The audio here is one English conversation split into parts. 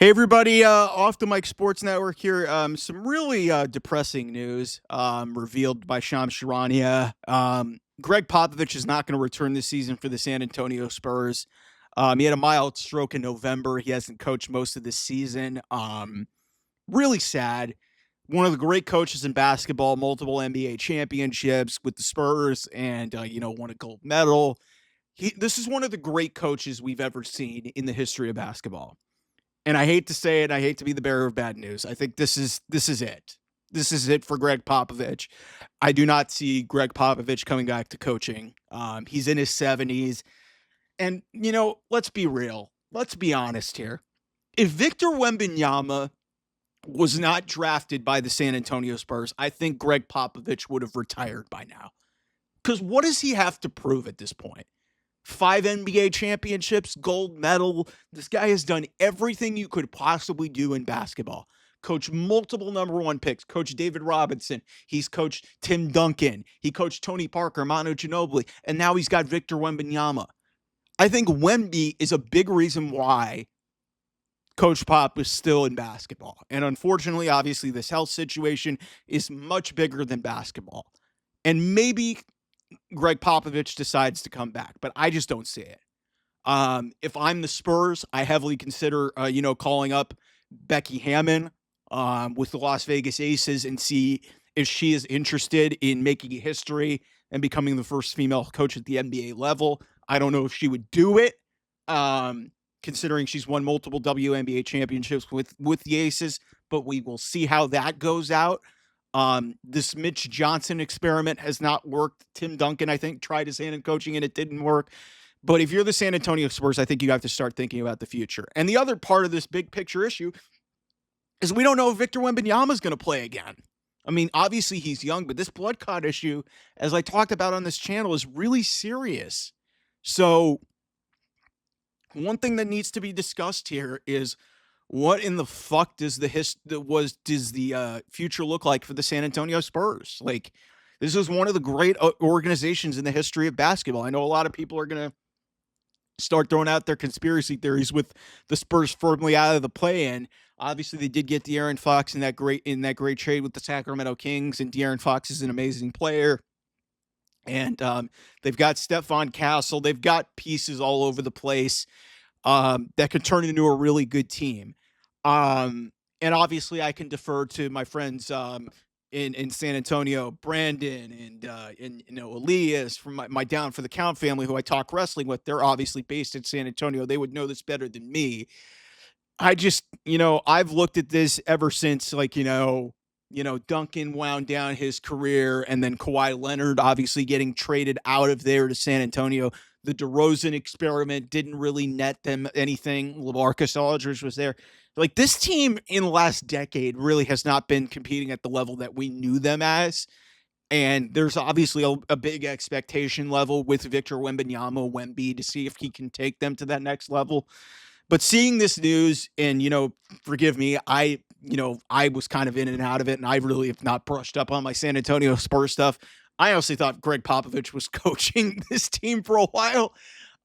Hey everybody, off the Mike Sports Network here. Some really depressing news revealed by Shams Charania. Gregg Popovich is not going to return this season for the San Antonio Spurs. He had a mild stroke in November. He hasn't coached most of this season. Really sad. One of the great coaches in basketball, multiple NBA championships with the Spurs, and won a gold medal. This is one of the great coaches we've ever seen in the history of basketball. And I hate to say it, I hate to be the bearer of bad news. I think this is it. This is it for Gregg Popovich. I do not see Gregg Popovich coming back to coaching. He's in his 70s. And, let's be real. Let's be honest here. If Victor Wembanyama was not drafted by the San Antonio Spurs, I think Gregg Popovich would have retired by now. Because what does he have to prove at this point? 5 NBA championships, gold medal. This guy has done everything you could possibly do in basketball. Coached multiple number one picks. Coached David Robinson. He's coached Tim Duncan. He coached Tony Parker, Manu Ginobili. And now he's got Victor Wembanyama. I think Wemby is a big reason why Coach Pop is still in basketball. And unfortunately, obviously, this health situation is much bigger than basketball. And maybe Gregg Popovich decides to come back, but I just don't see it. If I'm the Spurs, I heavily consider, calling up Becky Hammon with the Las Vegas Aces and see if she is interested in making history and becoming the first female coach at the NBA level. I don't know if she would do it, considering she's won multiple WNBA championships with the Aces, but we will see how that goes out. This Mitch Johnson experiment has not worked. Tim Duncan, I think, tried his hand in coaching and it didn't work. But if you're the San Antonio Spurs, I think you have to start thinking about the future. And the other part of this big picture issue is we don't know if Victor Wembanyama is going to play again. I mean, obviously he's young, but this blood clot issue, as I talked about on this channel, is really serious. So one thing that needs to be discussed here is what in the fuck does the future look like for the San Antonio Spurs? Like, this is one of the great organizations in the history of basketball. I know a lot of people are going to start throwing out their conspiracy theories with the Spurs firmly out of the play-in. Obviously, they did get De'Aaron Fox in that great trade with the Sacramento Kings, and De'Aaron Fox is an amazing player. And they've got Stephon Castle. They've got pieces all over the place that could turn into a really good team. And obviously, I can defer to my friends in San Antonio, Brandon and Elias from my Down for the Count family, who I talk wrestling with. They're obviously based in San Antonio. They would know this better than me. I just, I've looked at this ever since, Duncan wound down his career, and then Kawhi Leonard obviously getting traded out of there to San Antonio. The DeRozan experiment didn't really net them anything. LaMarcus Aldridge was there. Like, this team in the last decade really has not been competing at the level that we knew them as. And there's obviously a big expectation level with Victor Wembanyama, Wemby, to see if he can take them to that next level. But seeing this news, and, forgive me, I was kind of in and out of it, and I really have not brushed up on my San Antonio Spurs stuff. I honestly thought Gregg Popovich was coaching this team for a while.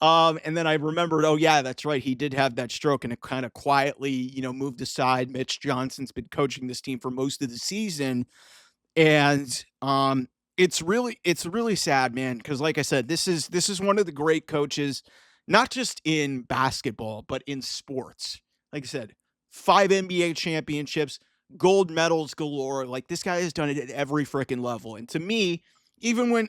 And then I remembered, oh, yeah, that's right. He did have that stroke, and it kind of quietly, moved aside. Mitch Johnson's been coaching this team for most of the season. And it's really sad, man, because like I said, this is one of the great coaches, not just in basketball, but in sports. Like I said, 5 NBA championships, gold medals galore. Like, this guy has done it at every freaking level. And to me, even when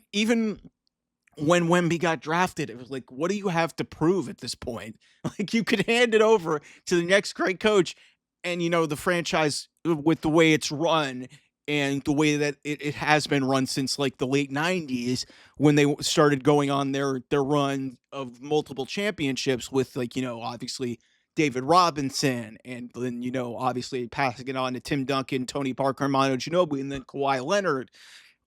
Wemby got drafted, it was like, what do you have to prove at this point? Like, you could hand it over to the next great coach, and the franchise, with the way it's run and the way that it has been run since like the late 90s, when they started going on their run of multiple championships with, obviously David Robinson, and then, obviously passing it on to Tim Duncan, Tony Parker, Manu Ginobili, and then Kawhi Leonard.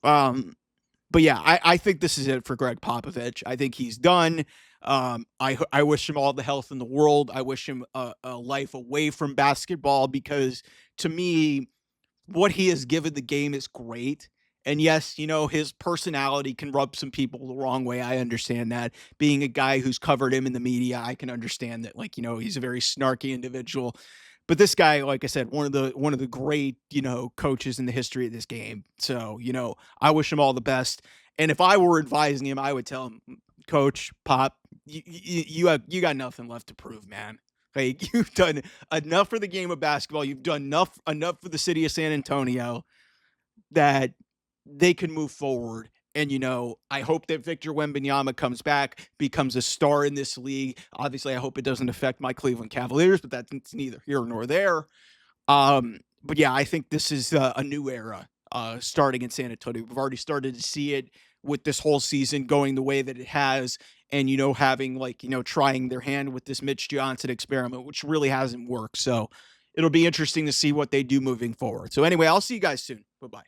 But yeah, I think this is it for Gregg Popovich. I think he's done. I wish him all the health in the world. I wish him a life away from basketball, because to me, what he has given the game is great. And yes, his personality can rub some people the wrong way. I understand that. Being a guy who's covered him in the media, I can understand that, he's a very snarky individual. But this guy, like I said, one of the great, coaches in the history of this game. So, I wish him all the best. And if I were advising him, I would tell him, Coach Pop, you got nothing left to prove, man. Like you've done enough for the game of basketball. You've done enough for the city of San Antonio that they can move forward. And, I hope that Victor Wembanyama comes back, becomes a star in this league. Obviously, I hope it doesn't affect my Cleveland Cavaliers, but that's neither here nor there. But yeah, I think this is a new era starting in San Antonio. We've already started to see it with this whole season going the way that it has. And, having trying their hand with this Mitch Johnson experiment, which really hasn't worked. So it'll be interesting to see what they do moving forward. So anyway, I'll see you guys soon. Bye-bye.